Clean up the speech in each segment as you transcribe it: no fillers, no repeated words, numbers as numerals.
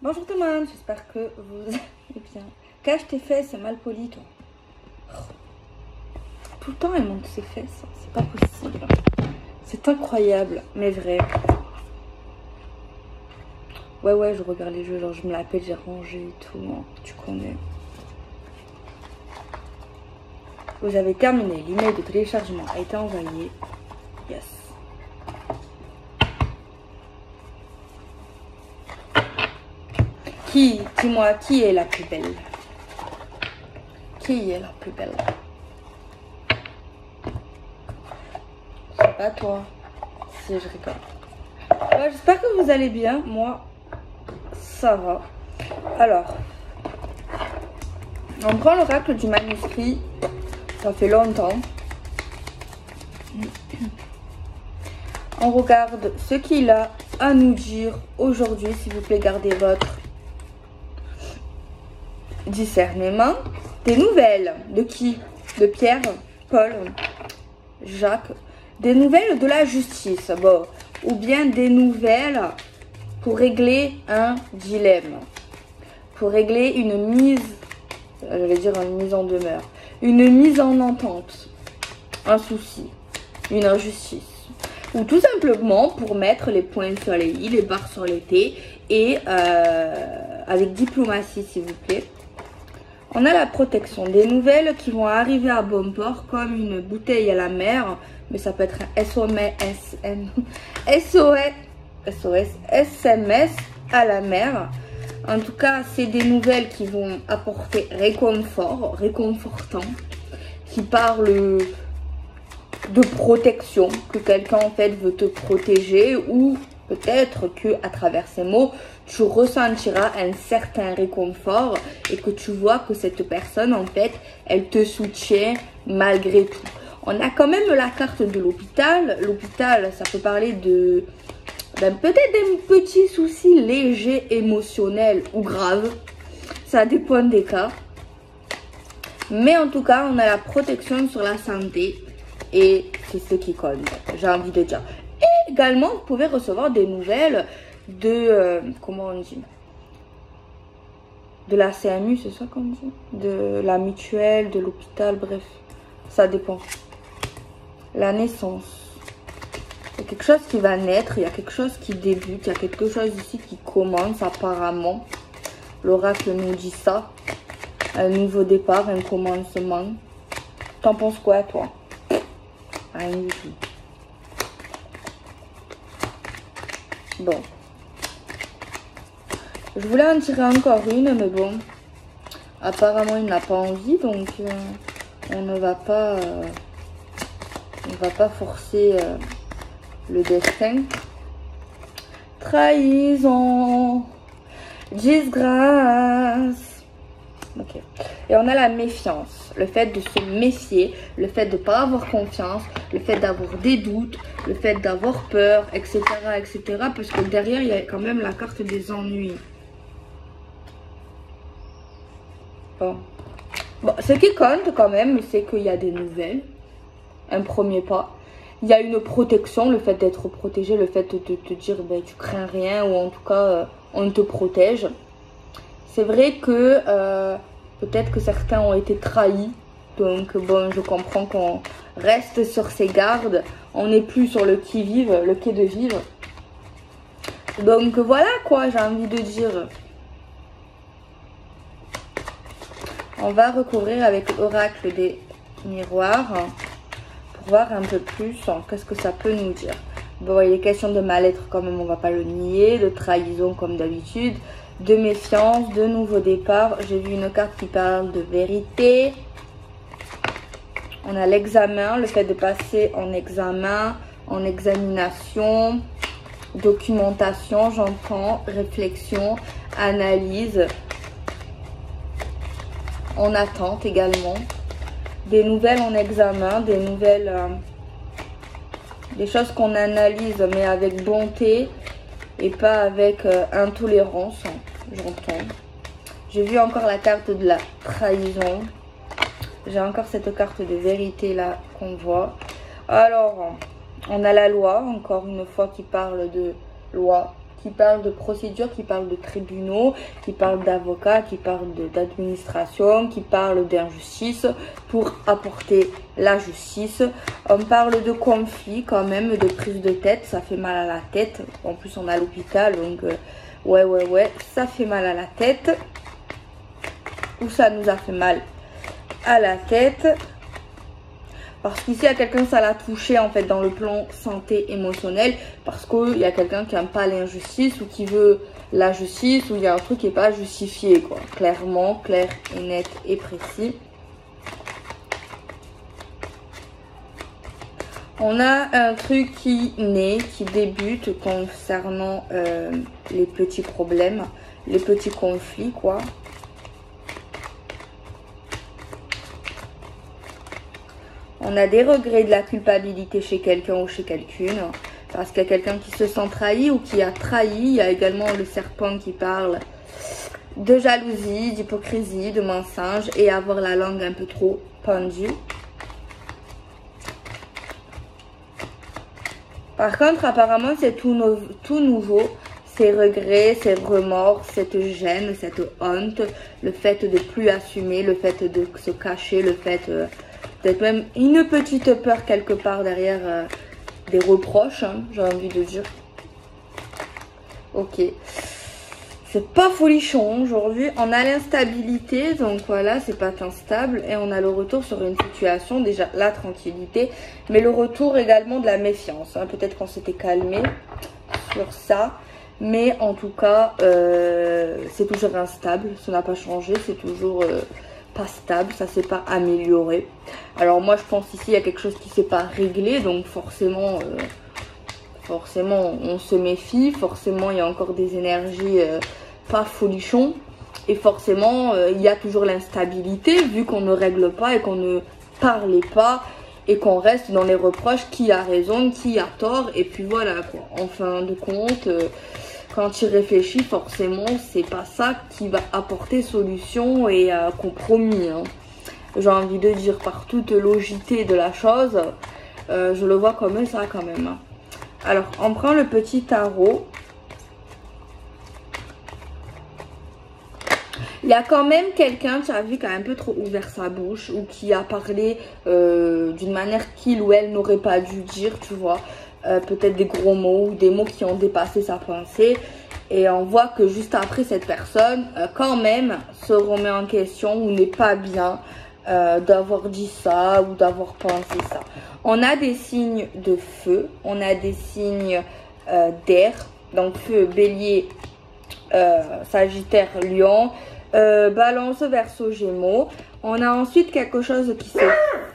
Bonjour tout le monde, j'espère que vous allez bien. Cache tes fesses, c'est mal poli toi. Tout le temps elle monte ses fesses, c'est pas possible. C'est incroyable, mais vrai. Ouais, je regarde les jeux, genre je me la pète, j'ai rangé et tout, hein, tu connais. Vous avez terminé, l'email de téléchargement a été envoyé. Yes. Dis-moi, qui est la plus belle? Qui est la plus belle? C'est pas toi. Si, je rigole. Ouais, j'espère que vous allez bien. Moi, ça va. Alors, on prend l'oracle du manuscrit. Ça fait longtemps. On regarde ce qu'il a à nous dire aujourd'hui. S'il vous plaît, gardez votre discernement. Des nouvelles de qui? De Pierre, Paul, Jacques. Des nouvelles de la justice, bon, ou bien des nouvelles pour régler un dilemme, pour régler une mise, j'allais dire une mise en demeure, une mise en entente, un souci, une injustice, ou tout simplement pour mettre les points sur les i, les barres sur les t, et avec diplomatie s'il vous plaît. On a la protection, des nouvelles qui vont arriver à bon port comme une bouteille à la mer, mais ça peut être un SMS à la mer. En tout cas, c'est des nouvelles qui vont apporter réconfortant, qui parlent de protection, que quelqu'un en fait veut te protéger, ou peut-être que à travers ces mots, tu ressentiras un certain réconfort et que tu vois que cette personne en fait, elle te soutient malgré tout. On a quand même la carte de l'hôpital. L'hôpital, ça peut parler de peut-être d'un petit souci léger, émotionnel ou grave. Ça dépend des cas. Mais en tout cas, on a la protection sur la santé. Et c'est ce qui compte, j'ai envie de dire. Et également, vous pouvez recevoir des nouvelles de, comment on dit, de la CMU, c'est ça qu'on dit, de la mutuelle, de l'hôpital, bref, ça dépend. La naissance, il y a quelque chose qui va naître, il y a quelque chose qui débute, il y a quelque chose ici qui commence apparemment. L'oracle nous dit ça, un nouveau départ, un commencement. T'en penses quoi toi? Rien du tout. Bon. Je voulais en tirer encore une, mais bon. Apparemment, il n'a pas envie, donc on ne va pas forcer le destin. Trahison. Disgrâce. Ok. Et on a la méfiance. Le fait de se méfier, le fait de ne pas avoir confiance, le fait d'avoir des doutes, le fait d'avoir peur, etc., etc. Parce que derrière, il y a quand même la carte des ennuis. Bon, ce qui compte quand même, c'est qu'il y a des nouvelles. Un premier pas. Il y a une protection, le fait d'être protégé, le fait de te dire ben, tu crains rien, ou en tout cas on te protège. C'est vrai que peut-être que certains ont été trahis. Donc bon, je comprends qu'on reste sur ses gardes. On n'est plus sur le qui-vive, le quai de vivre. Donc voilà quoi, j'ai envie de dire. On va recouvrir avec l'oracle des miroirs pour voir un peu plus qu'est-ce que ça peut nous dire. Bon, il est question de mal-être quand même, on va pas le nier, de trahison comme d'habitude, de méfiance, de nouveau départ. J'ai vu une carte qui parle de vérité. On a l'examen, le fait de passer en examen, en examination, documentation, j'entends, réflexion, analyse. En attente également, des nouvelles en examen, des nouvelles, des choses qu'on analyse mais avec bonté et pas avec intolérance, j'entends. J'ai vu encore la carte de la trahison, j'ai encore cette carte de vérité là qu'on voit. Alors, on a la loi, encore une fois, qui parle de loi, qui parle de procédures, qui parle de tribunaux, qui parle d'avocats, qui parle d'administration, qui parle d'injustice pour apporter la justice. On parle de conflit quand même, de prise de tête, ça fait mal à la tête. En plus on est à l'hôpital, donc ouais, ça fait mal à la tête. Ou ça nous a fait mal à la tête. Parce qu'ici, il y a quelqu'un, ça l'a touché en fait dans le plan santé émotionnelle. Parce qu'il y a quelqu'un qui n'aime pas l'injustice ou qui veut la justice. Ou il y a un truc qui n'est pas justifié, quoi. Clairement, clair et net et précis. On a un truc qui naît, qui débute concernant les petits problèmes, les petits conflits, quoi. On a des regrets, de la culpabilité chez quelqu'un ou chez quelqu'une. Parce qu'il y a quelqu'un qui se sent trahi ou qui a trahi. Il y a également le serpent qui parle de jalousie, d'hypocrisie, de mensonge et avoir la langue un peu trop pendue. Par contre, apparemment, c'est tout nouveau. Ces regrets, ces remords, cette gêne, cette honte, le fait de ne plus assumer, le fait de se cacher, le fait peut-être même une petite peur quelque part derrière des reproches, hein, j'ai envie de dire. Ok. C'est pas folichon aujourd'hui. On a l'instabilité, donc voilà, c'est pas instable. Et on a le retour sur une situation, déjà la tranquillité, mais le retour également de la méfiance. Hein. Peut-être qu'on s'était calmé sur ça. Mais en tout cas, c'est toujours instable. Ça n'a pas changé, c'est toujours pas stable, ça s'est pas amélioré. Alors moi je pense ici il y a quelque chose qui s'est pas réglé, donc forcément on se méfie, forcément il y a encore des énergies pas folichons, et forcément il y a toujours l'instabilité vu qu'on ne règle pas et qu'on ne parlait pas et qu'on reste dans les reproches, qui a raison, qui a tort, et puis voilà quoi. En fin de compte, quand tu réfléchis, forcément, c'est pas ça qui va apporter solution et compromis. Hein. J'ai envie de dire, par toute logicité de la chose, je le vois comme ça quand même. Hein. Alors, on prend le petit tarot. Il y a quand même quelqu'un, tu as vu, qui a un peu trop ouvert sa bouche ou qui a parlé d'une manière qu'il ou elle n'aurait pas dû dire, tu vois. Peut-être des gros mots ou des mots qui ont dépassé sa pensée. Et on voit que juste après, cette personne, quand même, se remet en question ou n'est pas bien d'avoir dit ça ou d'avoir pensé ça. On a des signes de feu, on a des signes d'air. Donc feu, bélier, sagittaire, lion, balance, verseau, gémeaux. On a ensuite quelque chose qui se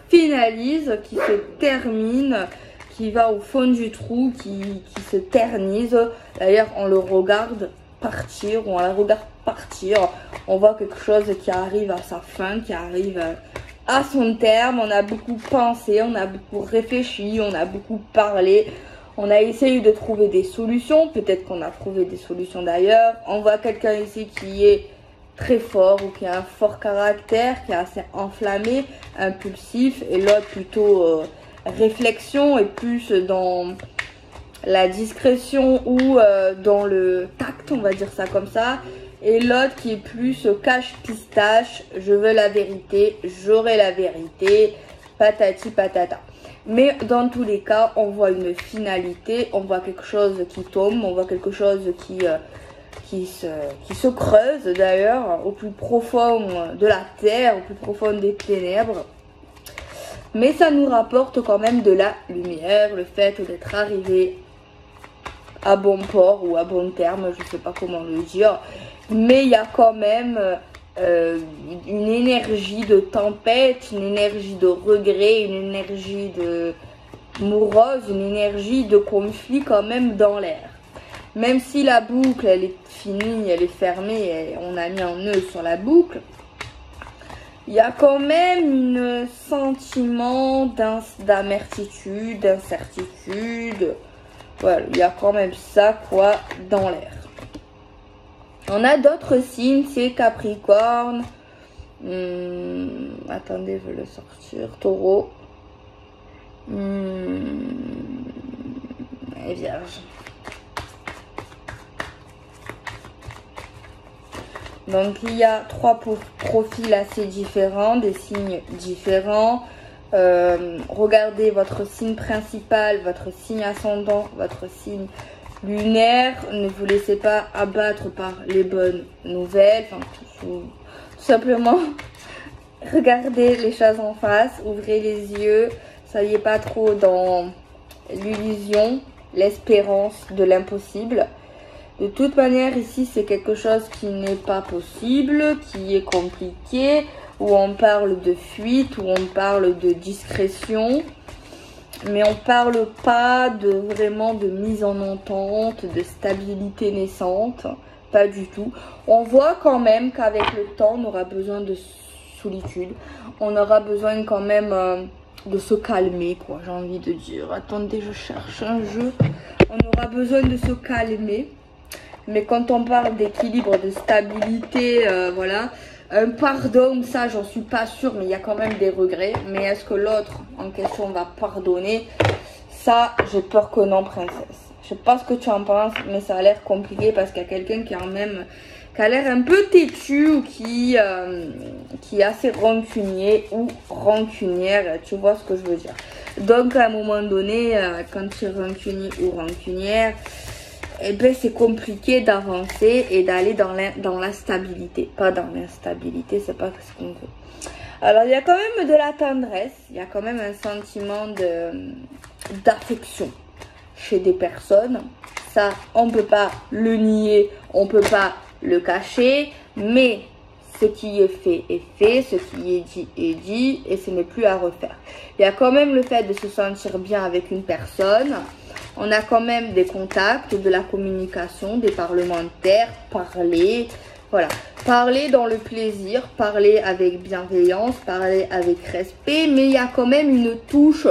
finalise, qui se termine, qui va au fond du trou, qui se ternise. D'ailleurs, on le regarde partir, ou on la regarde partir. On voit quelque chose qui arrive à sa fin, qui arrive à son terme. On a beaucoup pensé, on a beaucoup réfléchi, on a beaucoup parlé. On a essayé de trouver des solutions. Peut-être qu'on a trouvé des solutions d'ailleurs. On voit quelqu'un ici qui est très fort ou qui a un fort caractère, qui est assez enflammé, impulsif, et l'autre plutôt réflexion et plus dans la discrétion ou dans le tact, on va dire ça comme ça. Et l'autre qui est plus cache pistache, je veux la vérité, j'aurai la vérité, patati patata. Mais dans tous les cas, on voit une finalité, on voit quelque chose qui tombe, on voit quelque chose qui se creuse d'ailleurs au plus profond de la terre, au plus profond des ténèbres. Mais ça nous rapporte quand même de la lumière, le fait d'être arrivé à bon port ou à bon terme, je ne sais pas comment le dire. Mais il y a quand même une énergie de tempête, une énergie de regret, une énergie de morose, une énergie de conflit quand même dans l'air. Même si la boucle, elle est finie, elle est fermée, on a mis un nœud sur la boucle, il y a quand même un sentiment d'amertume, d'incertitude. Voilà, il y a quand même ça, quoi, dans l'air. On a d'autres signes, c'est Capricorne. Attendez, je vais le sortir. Taureau. Et Vierge. Donc il y a 3 profils assez différents, des signes différents. Regardez votre signe principal, votre signe ascendant, votre signe lunaire. Ne vous laissez pas abattre par les bonnes nouvelles. Enfin, tout simplement, regardez les choses en face, ouvrez les yeux. Soyez pas trop dans l'illusion, l'espérance de l'impossible. De toute manière, ici, c'est quelque chose qui n'est pas possible, qui est compliqué, où on parle de fuite, où on parle de discrétion. Mais on parle pas de vraiment de mise en entente, de stabilité naissante. Pas du tout. On voit quand même qu'avec le temps, on aura besoin de solitude. On aura besoin quand même de se calmer, quoi, j'ai envie de dire. Attendez, je cherche un jeu. On aura besoin de se calmer. Mais quand on parle d'équilibre, de stabilité, voilà. Un pardon, ça, j'en suis pas sûre, mais il y a quand même des regrets. Mais est-ce que l'autre en question va pardonner? Ça, j'ai peur que non, princesse. Je sais pas ce que tu en penses, mais ça a l'air compliqué parce qu'il y a quelqu'un qui a l'air un peu têtu ou qui est assez rancunier ou rancunière. Tu vois ce que je veux dire? Donc, à un moment donné, quand tu es rancunier ou rancunière, eh ben, c'est compliqué d'avancer et d'aller dans la stabilité. Pas dans l'instabilité, c'est pas ce qu'on veut. Alors, il y a quand même de la tendresse. Il y a quand même un sentiment d'affection chez des personnes. Ça, on ne peut pas le nier, on ne peut pas le cacher. Mais ce qui est fait, ce qui est dit et ce n'est plus à refaire. Il y a quand même le fait de se sentir bien avec une personne. On a quand même des contacts, de la communication, des parlementaires, parler, voilà. Parler dans le plaisir, parler avec bienveillance, parler avec respect, mais il y a quand même une touche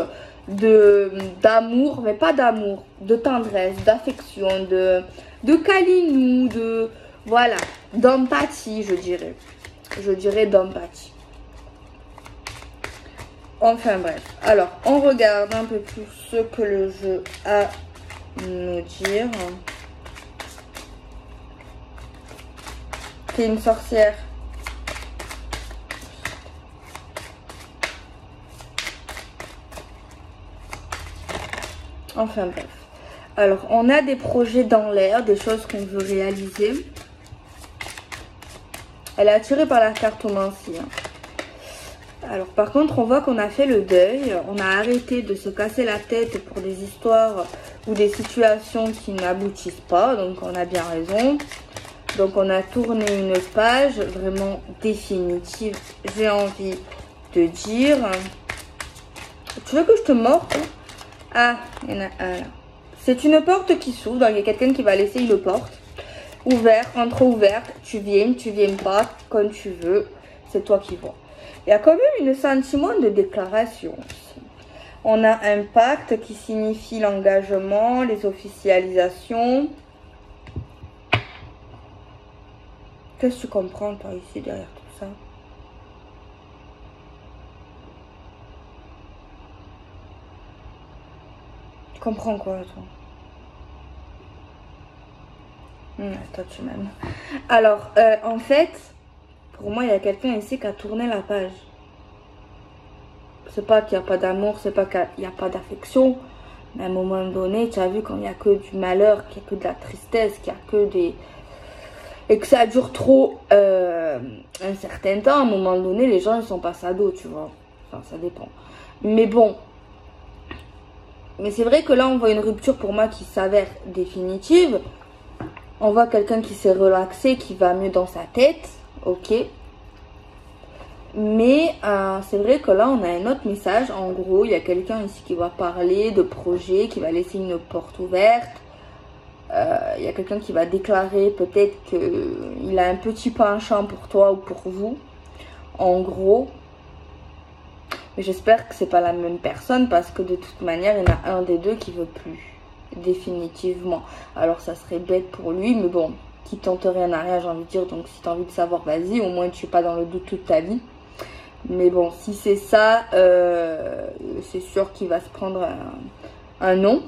d'amour, mais pas d'amour, de tendresse, d'affection, de câlinou, voilà, d'empathie, je dirais d'empathie. Enfin bref, alors on regarde un peu plus ce que le jeu a à nous dire. C'est une sorcière. Enfin bref. Alors on a des projets dans l'air, des choses qu'on veut réaliser. Elle est attirée par la cartomancie. Alors par contre on voit qu'on a fait le deuil, on a arrêté de se casser la tête pour des histoires ou des situations qui n'aboutissent pas, donc on a bien raison. Donc on a tourné une page vraiment définitive, j'ai envie de dire. Tu veux que je te morte? Ah, il y en a un là. C'est une porte qui s'ouvre, donc il y a quelqu'un qui va laisser une porte ouverte, entre-ouverte, tu viens pas, comme tu veux, c'est toi qui vois. Il y a quand même un sentiment de déclaration. On a un pacte qui signifie l'engagement, les officialisations. Qu'est-ce que tu comprends, toi, ici, derrière tout ça? Tu comprends quoi, toi? Toi, tu m'aimes. Alors, en fait... Pour moi, il y a quelqu'un ici qui a tourné la page. C'est pas qu'il n'y a pas d'amour, c'est pas qu'il n'y a pas d'affection. Mais à un moment donné, tu as vu quand il n'y a que du malheur, qu'il n'y a que de la tristesse, qu'il n'y a que des... Et que ça dure trop un certain temps, à un moment donné, les gens, ils sont pas sados, tu vois. Enfin, ça dépend. Mais bon. Mais c'est vrai que là, on voit une rupture pour moi qui s'avère définitive. On voit quelqu'un qui s'est relaxé, qui va mieux dans sa tête. Ok, mais c'est vrai que là on a un autre message. En gros, il y a quelqu'un ici qui va parler de projet, qui va laisser une porte ouverte. Il y a quelqu'un qui va déclarer peut-être qu'il a un petit penchant pour toi ou pour vous, en gros. Mais j'espère que c'est pas la même personne parce que de toute manière il y en a un des deux qui veut plus, définitivement. Alors ça serait bête pour lui, mais bon, qui tente rien à rien, j'ai envie de dire. Donc si tu as envie de savoir, vas-y, au moins tu n'es pas dans le doute toute ta vie. Mais bon, si c'est ça, c'est sûr qu'il va se prendre un non.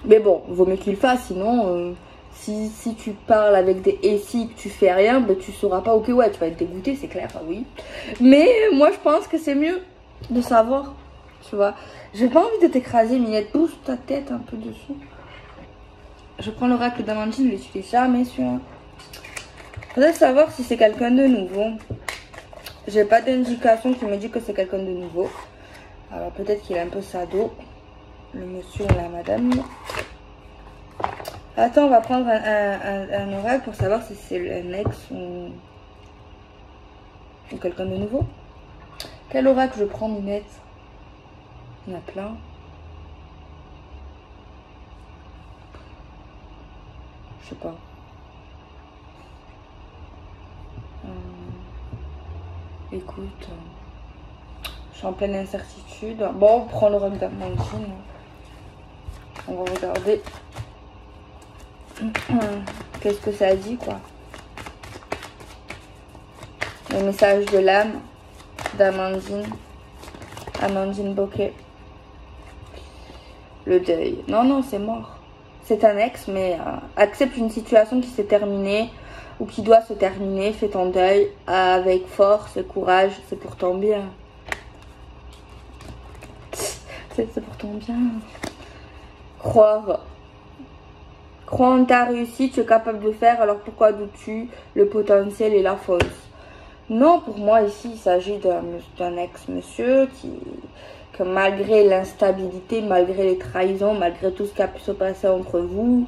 Mais bon, vaut mieux qu'il le fasse, sinon Si tu parles avec des et si que tu fais rien, ben tu sauras pas. Ok, ouais, tu vas être dégoûté, c'est clair, oui. Mais moi, je pense que c'est mieux de savoir, tu vois. J'ai pas envie de t'écraser, Minette. Bouge ta tête un peu dessous. Je prends l'oracle d'Amandine, je l'utilise jamais celui-là. Faudrait savoir si c'est quelqu'un de nouveau. J'ai pas d'indication qui me dit que c'est quelqu'un de nouveau. Alors peut-être qu'il est un peu sado, le monsieur ou la madame. Attends, on va prendre un oracle pour savoir si c'est un ex ou quelqu'un de nouveau. Quel oracle je prends, Minette? Il y en a plein. Je sais pas. Écoute, je suis en pleine incertitude. Bon, on prend l'oracle d'Amandine. On va regarder. Qu'est-ce que ça dit, quoi? Le message de l'âme d'Amandine. Amandine Bokeh. Le deuil. Non, non, c'est mort. C'est un ex, mais accepte une situation qui s'est terminée ou qui doit se terminer. Fais ton deuil avec force, courage. C'est pour ton bien. C'est pour ton bien. Croire. Crois en ta réussite, tu es capable de faire, alors pourquoi doutes-tu? Le potentiel et la force. Non, pour moi ici, il s'agit d'un ex-monsieur que malgré l'instabilité, malgré les trahisons, malgré tout ce qui a pu se passer entre vous,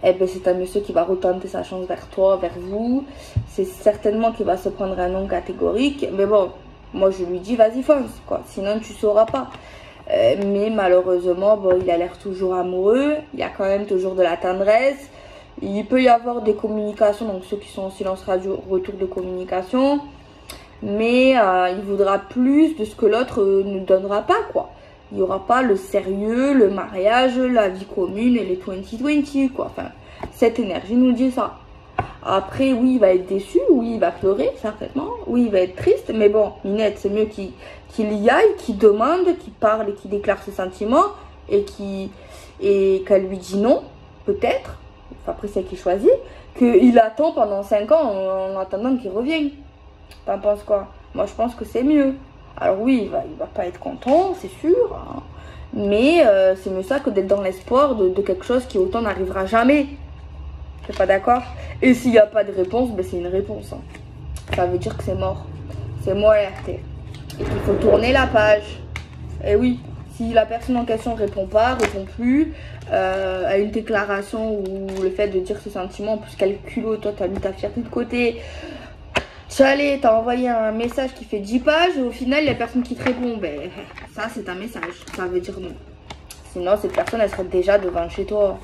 eh ben, c'est un monsieur qui va retenter sa chance vers toi, vers vous. C'est certainement qu'il va se prendre un nom catégorique. Mais bon, moi je lui dis, vas-y fonce, quoi. Sinon tu sauras pas. Mais malheureusement, bon, il a l'air toujours amoureux. Il y a quand même toujours de la tendresse. Il peut y avoir des communications, donc ceux qui sont en silence radio, retour de communication. Mais il voudra plus de ce que l'autre ne donnera pas, quoi. Il n'y aura pas le sérieux, le mariage, la vie commune et les 2020, quoi. Enfin, cette énergie nous dit ça. Après, oui, il va être déçu, oui, il va pleurer, certainement. Oui, il va être triste, mais bon, Minette, c'est mieux qu'il y aille, qu'il demande, qu'il parle et qu'il déclare ses sentiments et qu'elle lui dit non, peut-être. Enfin, après, c'est qu'il choisit. Qu'il attend pendant 5 ans en attendant qu'il revienne. T'en penses quoi? Moi, je pense que c'est mieux. Alors oui, il va pas être content, c'est sûr. Hein. Mais c'est mieux ça que d'être dans l'espoir de quelque chose qui autant n'arrivera jamais. T'es pas d'accord? Et s'il n'y a pas de réponse, ben c'est une réponse. Hein. Ça veut dire que c'est mort. C'est mort RT. Et qu'il faut tourner la page. Et oui, si la personne en question répond plus à une déclaration ou le fait de dire ses sentiments, en plus quel culot, toi t'as mis ta fierté de côté. T'as envoyé un message qui fait 10 pages et au final, il y a personne qui te répond. Ben, ça, c'est un message. Ça veut dire non. Sinon, cette personne, elle serait déjà devant chez toi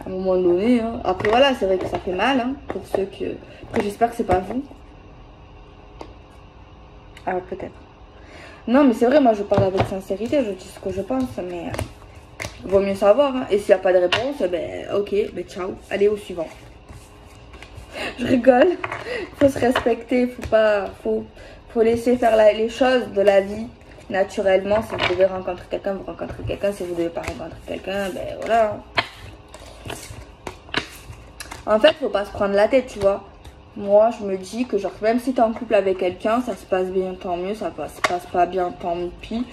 à un moment donné. Hein. Après, voilà, c'est vrai que ça fait mal hein, pour ceux que... Après, j'espère que c'est pas vous. Alors, peut-être. Non, mais c'est vrai, moi, je parle avec sincérité. Je dis ce que je pense, mais vaut mieux savoir. Hein. Et s'il n'y a pas de réponse, ben, ok, ben, ciao. Allez, au suivant. Je rigole, faut se respecter, faut laisser faire les choses de la vie naturellement. Si vous devez rencontrer quelqu'un, vous rencontrez quelqu'un. Si vous ne devez pas rencontrer quelqu'un, ben voilà. En fait, faut pas se prendre la tête, tu vois. Moi, je me dis que genre même si tu es en couple avec quelqu'un, ça se passe bien, tant mieux. Ça se passe pas bien, tant pis.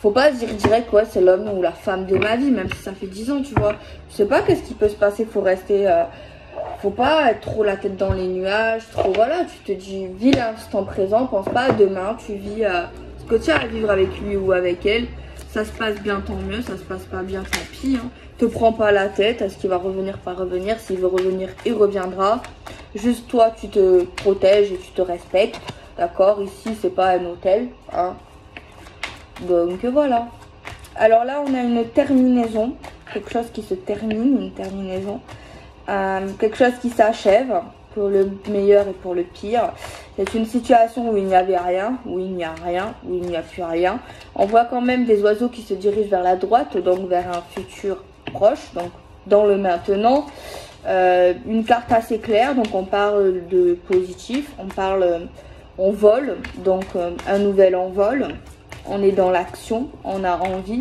Faut pas se dire direct, ouais, c'est l'homme ou la femme de ma vie, même si ça fait 10 ans, tu vois. Je sais pas qu'est-ce qui peut se passer, faut rester... Faut pas être trop la tête dans les nuages, trop voilà, tu te dis, vis l'instant présent, pense pas à demain, tu vis ce que tu as à vivre avec lui ou avec elle. Ça se passe bien, tant mieux, ça se passe pas bien, tant pis. Hein. Te prends pas la tête, est-ce qu'il va revenir, pas revenir, s'il veut revenir, il reviendra. Juste toi, tu te protèges et tu te respectes, d'accord? Ici, c'est pas un hôtel, hein. Donc voilà. Alors là, on a une terminaison, quelque chose qui se termine, une terminaison. Quelque chose qui s'achève pour le meilleur et pour le pire. C'est une situation où il n'y avait rien, où il n'y a rien, où il n'y a plus rien. On voit quand même des oiseaux qui se dirigent vers la droite, donc vers un futur proche, donc dans le maintenant. Une carte assez claire, donc on parle de positif, on vole, donc un nouvel envol. On est dans l'action, on a envie.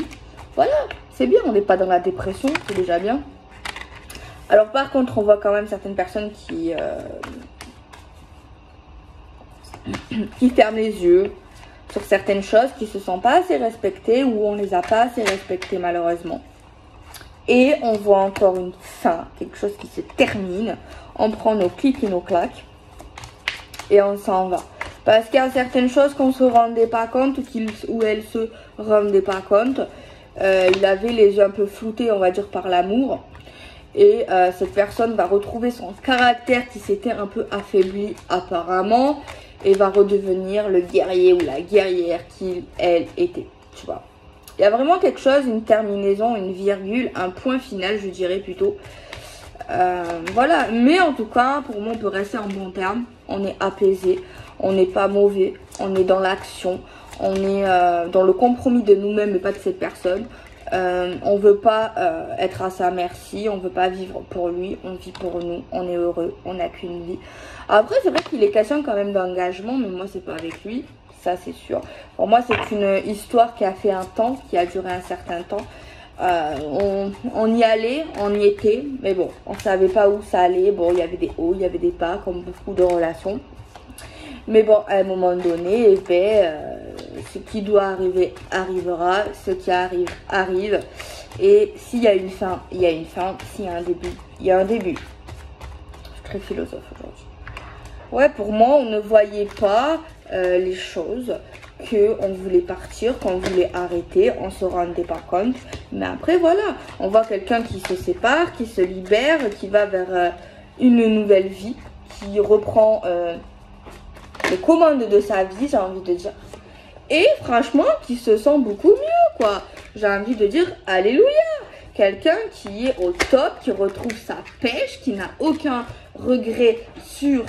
Voilà, c'est bien, on n'est pas dans la dépression, c'est déjà bien. Alors par contre, on voit quand même certaines personnes qui ferment les yeux sur certaines choses, qui se sentent pas assez respectées ou on les a pas assez respectées malheureusement. Et on voit encore une fin, quelque chose qui se termine. On prend nos clics et nos claques et on s'en va. Parce qu'il y a certaines choses qu'on ne se rendait pas compte ou elle se rendait pas compte. Il avait les yeux un peu floutés, on va dire, par l'amour. Et cette personne va retrouver son caractère qui s'était un peu affaibli apparemment. Et va redevenir le guerrier ou la guerrière qu'elle était, tu vois. Il y a vraiment quelque chose, une terminaison, une virgule, un point final, je dirais plutôt. Voilà, mais en tout cas, pour moi, on peut rester en bon terme. On est apaisé, on n'est pas mauvais, on est dans l'action, on est dans le compromis de nous-mêmes et pas de cette personne. On veut pas être à sa merci, on veut pas vivre pour lui, on vit pour nous, on est heureux, on n'a qu'une vie. Après, c'est vrai qu'il est question quand même d'engagement, mais moi, c'est pas avec lui, ça c'est sûr. Pour moi, c'est une histoire qui a fait un temps, qui a duré un certain temps. On y allait, on y était, mais bon, on savait pas où ça allait. Bon, il y avait des hauts, il y avait des bas, comme beaucoup de relations. Mais bon, à un moment donné, ce qui doit arriver arrivera, ce qui arrive arrive. Et s'il y a une fin, il y a une fin. S'il y a un début, il y a un début. Je suis très philosophe aujourd'hui. Ouais, pour moi, on ne voyait pas les choses, qu'on voulait partir, qu'on voulait arrêter, on se rendait pas compte. Mais après, voilà, on voit quelqu'un qui se sépare, qui se libère, qui va vers une nouvelle vie, qui reprend les commandes de sa vie, j'ai envie de dire. Et franchement, qui se sent beaucoup mieux, quoi. J'ai envie de dire, alléluia. Quelqu'un qui est au top, qui retrouve sa pêche, qui n'a aucun regret sur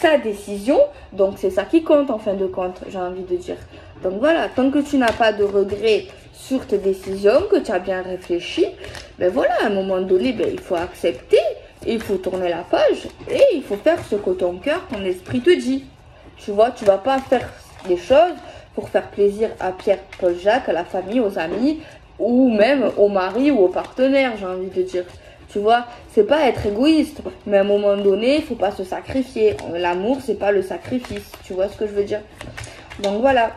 sa décision. Donc c'est ça qui compte en fin de compte, j'ai envie de dire. Donc voilà, tant que tu n'as pas de regret sur tes décisions, que tu as bien réfléchi, ben voilà, à un moment donné, ben, il faut accepter, il faut tourner la page et il faut faire ce que ton cœur, ton esprit te dit. Tu vois, tu vas pas faire des choses pour faire plaisir à Pierre, Paul, Jacques, à la famille, aux amis ou même au mari ou au partenaire, j'ai envie de dire. Tu vois, c'est pas être égoïste, mais à un moment donné, il faut pas se sacrifier. L'amour, c'est pas le sacrifice. Tu vois ce que je veux dire? Donc voilà.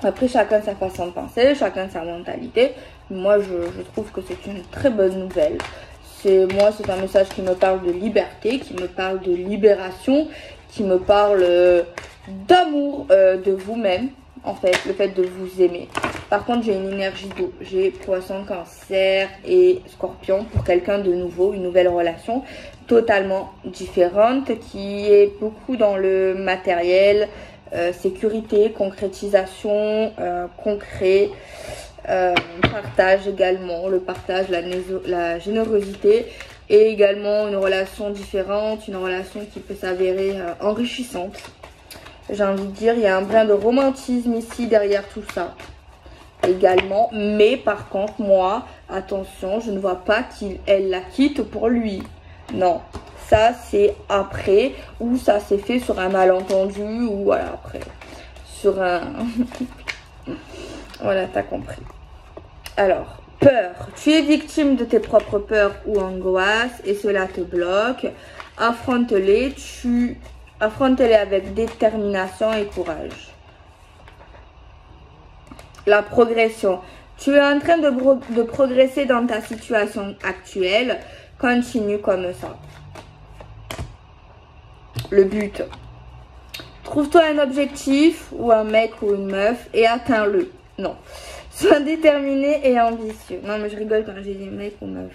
Après, chacun sa façon de penser, chacun sa mentalité. Moi, je trouve que c'est une très bonne nouvelle. Moi, c'est un message qui me parle de liberté, qui me parle de libération, qui me parle d'amour de vous-même. En fait, le fait de vous aimer. Par contre, j'ai une énergie d'eau. J'ai poisson, cancer et scorpion pour quelqu'un de nouveau, une nouvelle relation totalement différente qui est beaucoup dans le matériel, sécurité, concrétisation, concret, partage également, le partage, la générosité et également une relation différente, une relation qui peut s'avérer enrichissante. J'ai envie de dire, il y a un brin de romantisme ici derrière tout ça également. Mais par contre, moi, attention, je ne vois pas qu'elle la quitte pour lui. Non, ça c'est après ou ça s'est fait sur un malentendu ou voilà, après. Sur un... Voilà, t'as compris. Alors, peur. Tu es victime de tes propres peurs ou angoisses et cela te bloque. Affronte-les, affronte-les avec détermination et courage. La progression. Tu es en train de progresser dans ta situation actuelle. Continue comme ça. Le but. Trouve-toi un objectif ou un mec ou une meuf et atteins-le. Non. Sois déterminé et ambitieux. Non, mais je rigole quand j'ai dit mec ou meuf.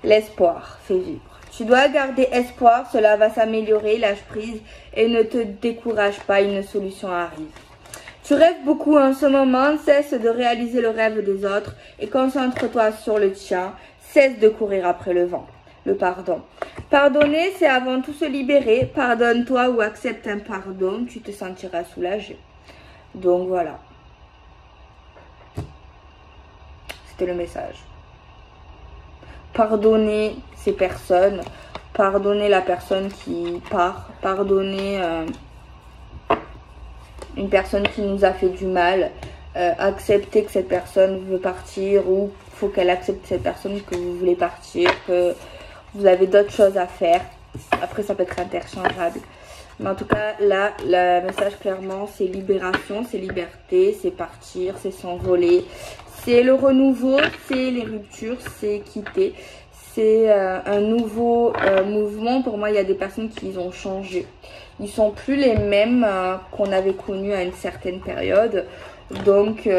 L'espoir fait vivre. Tu dois garder espoir, cela va s'améliorer, lâche prise et ne te décourage pas, une solution arrive. Tu rêves beaucoup en ce moment, cesse de réaliser le rêve des autres et concentre-toi sur le tien, cesse de courir après le vent. Le pardon. Pardonner, c'est avant tout se libérer. Pardonne-toi ou accepte un pardon, tu te sentiras soulagé. Donc voilà. C'était le message. Pardonner ces personnes, pardonner la personne qui part, pardonner une personne qui nous a fait du mal, accepter que cette personne veut partir ou faut qu'elle accepte cette personne que vous voulez partir, que vous avez d'autres choses à faire. Après, ça peut être interchangeable. Mais en tout cas, là, le message clairement, c'est libération, c'est liberté, c'est partir, c'est s'envoler. C'est le renouveau, c'est les ruptures, c'est quitter. C'est un nouveau mouvement. Pour moi, il y a des personnes qui ont changé. Ils sont plus les mêmes qu'on avait connus à une certaine période. Donc,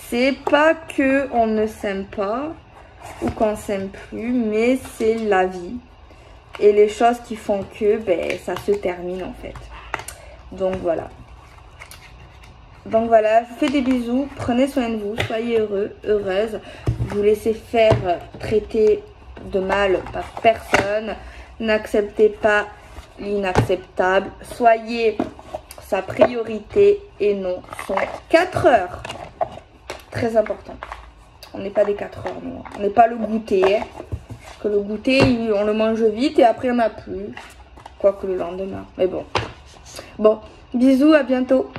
c'est pas que on ne s'aime pas ou qu'on s'aime plus, mais c'est la vie. Et les choses qui font que ben, ça se termine en fait. Donc voilà. Donc voilà, je vous fais des bisous. Prenez soin de vous, soyez heureux, heureuse. Vous laissez faire traiter de mal par personne. N'acceptez pas l'inacceptable. Soyez sa priorité et non son 4 heures. Très important. On n'est pas des 4 heures, non. On n'est pas le goûter. Hein. Que le goûter, on le mange vite et après, il n'y en a plus. Quoique le lendemain. Mais bon. Bon, bisous, à bientôt.